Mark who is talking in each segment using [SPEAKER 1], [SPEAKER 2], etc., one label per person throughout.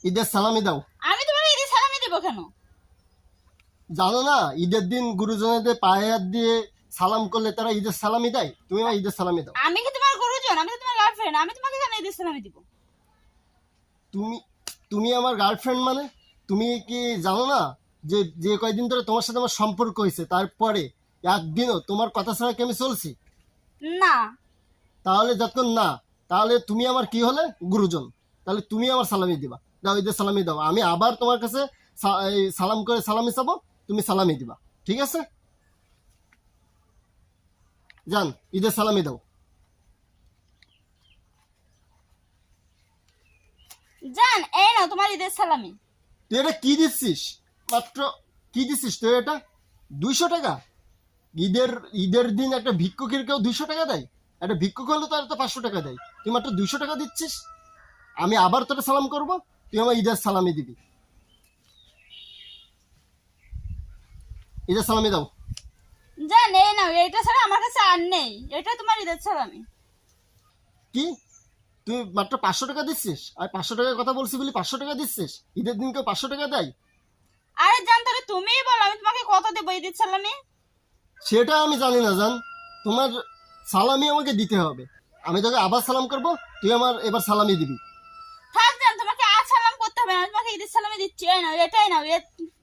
[SPEAKER 1] ঈদের সালামি দাও।
[SPEAKER 2] আমি তোমাকে ঈদের সালামি দেবো কেন?
[SPEAKER 1] জানো না ঈদের দিন গুরুজনদের পায়ে হাত দিয়ে সালাম করলে তারা ঈদের সালামি দেয়, তুমি আমার ঈদের সালামি দাও।
[SPEAKER 2] আমি কি তোমার গুরুজন? আমি তো তোমার গার্লফ্রেন্ড, আমি তোমাকে কেন ঈদের সালামি দিব?
[SPEAKER 1] তুমি তুমি আমার গার্লফ্রেন্ড মানে তুমি কি জানো না যে যে কয়দিন ধরে তোমার সাথে আমার সম্পর্ক হয়েছে তারপরে একদিনও তোমার কথা ছাড়া কি আমি চলছি?
[SPEAKER 2] না।
[SPEAKER 1] তাহলে যতক্ষণ না, তাহলে তুমি আমার কি হলে গুরুজন, তাহলে তুমি আমার সালামি দিবা। দাও ঈদের সালামি দাও, আমি আবার তোমার কাছে এই সালাম করে সালামি চাবো, তুমি সালামি দিবা। ঠিক আছে, যান ঈদের সালামি দাও।
[SPEAKER 2] জান, এই নাও তোমার ঈদের সালামি।
[SPEAKER 1] তুই এটা কি দিচ্ছিস? মাত্র কি দিচ্ছিস তুই এটা? 200 টাকা? ঈদের ঈদের দিন একটা ভিক্ষুকের কেউ 200 টাকা দেয়? একটা ভিক্ষুক হলে তো আর তো 500 টাকা দেয়, তুই মাত্র 200 টাকা দিচ্ছিস। আমি আবার তোরা সালাম করব, তুই আমার ঈদের সালামি দিবি। ঈদের সালামি দাও।
[SPEAKER 2] জান, এই নাও, এইটা ছাড়া আমার কাছে আর নেই, এটা তোমার ঈদের সালামি।
[SPEAKER 1] কি তুই মাত্র 500 টাকা দিচ্ছিস? আর 500 টাকার কথা বলছি বলি 500 টাকা দিচ্ছিস? ঈদের দিন কেউ 500 টাকা দেয়?
[SPEAKER 2] আরে জান, তাহলে তুমিই বলো আমি তোমাকে কত দেবো ঈদের সালামি?
[SPEAKER 1] সেটা আমি জানি না জান, তোমার সালামি আমাকে দিতে হবে। আমি তোকে আবার সালাম করব, তুই আমার এবার সালামি দিবি।
[SPEAKER 2] থাক জান, তোমাকে আর সালাম করতে হবে না, আমি তোমাকে ঈদের সালামি দিচ্ছি। এই নাও, এটাই নাও,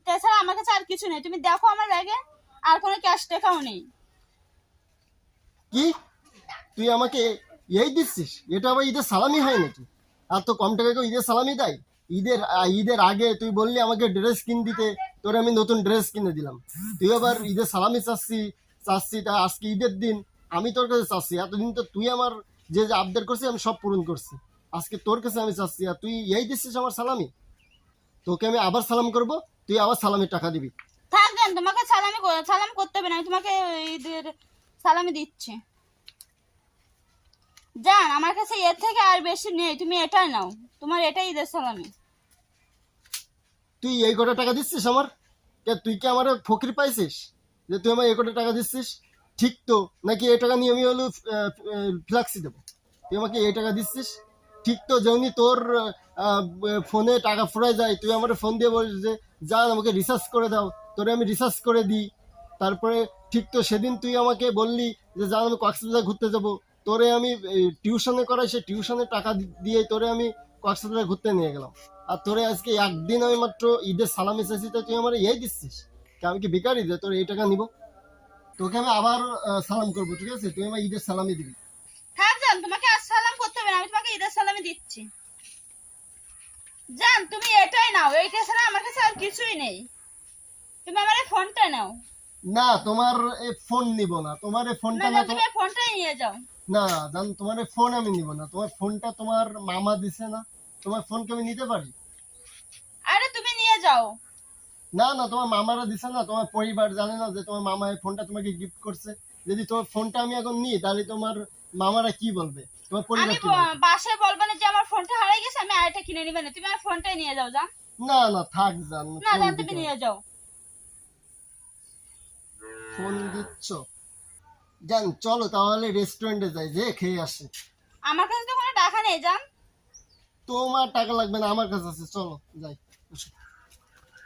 [SPEAKER 2] তাছাড়া আমার কাছে আর কিছু নেই। তুমি দেখো আমার ব্যাগে আর কোনো ক্যাশ টাকাও নেই।
[SPEAKER 1] কি তুই আমাকে এই দিচ্ছিস? এটা আবার ঈদের সালামি হয় নাকি? আর তো কম টাকায় কেউ ঈদের সালামি দেয়? ঈদের আগে তুই বললি আমাকে ড্রেস কিনে দিতে, তোরে আমি নতুন ড্রেস কিনে দিলাম। তুই আবার ঈদের সালামি চাচ্ছি তা আজকে ঈদের দিন আমি তোর কাছে চাচ্ছি। এতদিন তো তুই আমার যে যে আবদার করছি আমি সব পূরণ করছি, আজকে তোর কাছে আমি চাচ্ছি আর তুই এই দিচ্ছিস আমার সালামি। তোকে আমি আবার সালাম করব, তুই আবার সালামির টাকা দিবি।
[SPEAKER 2] থাক জান, তোমাকে সালাম করতে হবে না, আমি তোমাকে ঈদের সালামি দিচ্ছি। জান, আমার কাছে এর থেকে আর বেশি নেই, তুমি এটাই নাও, তোমার এটাই ঈদের সালামি।
[SPEAKER 1] তুই এই কটা টাকা দিচ্ছিস আমার? তুই কি আমার ফকির পাইছিস যে তুই আমার এই কটা টাকা দিচ্ছিস? ঠিক তো নাকি? এই টাকা নিয়ে আমি হলো ফ্লাক্সি দেবো, তুই আমাকে এই টাকা দিচ্ছিস ঠিক তো? যেমনি তোর ফোনে টাকা ফুরায় যায় তুই আমার ফোন দিয়ে বলিস যে যান আমাকে রিচার্জ করে দাও, তোরে আমি রিচার্জ করে দিই। তারপরে ঠিক তো সেদিন তুই আমাকে বললি যে যান আমি কক্সবাজার ঘুরতে যাব, তোরে আমি টিউশনে করাই, সেই টিউশনের টাকা দিয়ে তোরে আমি কক্সবাজার ঘুরতে নিয়ে গেলাম। আর তোরে আজকে একদিন আমি মাত্র ঈদের সালামি চাইছি তো তুই আমার এই দিচ্ছিস? আমি কি ভিখারি যে তোর এই টাকা নিব? তোকে আমি আবার সালাম করবো, ঠিক আছে? তুই আমার ঈদের সালামি দিবি।
[SPEAKER 2] থাক জান, তোমাকে আর সালাম করতে হবে না, আমি তোমাকে ঈদের সালামি দিচ্ছি। জান, তুমি এটাই নাও, এইটা ছাড়া আমার কাছে আর কিছুই নেই। তুমি আমার এই ফোনটা নাও।
[SPEAKER 1] না তোমার এই ফোন নিব না, তোমার এই
[SPEAKER 2] না
[SPEAKER 1] ফোনটা
[SPEAKER 2] না,
[SPEAKER 1] না
[SPEAKER 2] তুমি এই ফোনটাই নিয়ে যাও।
[SPEAKER 1] না জান, তোমার এই ফোন আমি নিব না। তোমার ফোনটা তোমার মামা দিছে না, তোমার ফোনকে আমি নিতে পারি?
[SPEAKER 2] আরে তুমি নিয়ে যাও।
[SPEAKER 1] না না, তোমার মামারা দিছে না, তোমার পরিবার জানে না যে তোমার মামা এই ফোনটা তোমাকে গিফট করছে? যদি তোমার ফোনটা আমি এখন নিই তাহলে তোমার মামারা কি বলবে, তোমার পরিবার
[SPEAKER 2] আমি
[SPEAKER 1] কি বলবে?
[SPEAKER 2] বাসায় বলবো না যে আমার ফোনটা হারিয়ে গেছে, আমি আরেকটা কিনে নিবে না, তুমি আমার ফোনটাই নিয়ে যাও। জান,
[SPEAKER 1] না না থাক জান,
[SPEAKER 2] না
[SPEAKER 1] ফোন
[SPEAKER 2] জান, তুমি
[SPEAKER 1] দিতে হবে।
[SPEAKER 2] নিয়ে যাও।
[SPEAKER 1] ফোন দিচ্ছ? জান চলো তাহলে রেস্টুরেন্টে যাই, যে খেয়ে আসি।
[SPEAKER 2] আমার কাছে তো কোনো টাকা নেই জান।
[SPEAKER 1] তোমার টাকা লাগবে না, আমার কাছে আছে, চলো যাই।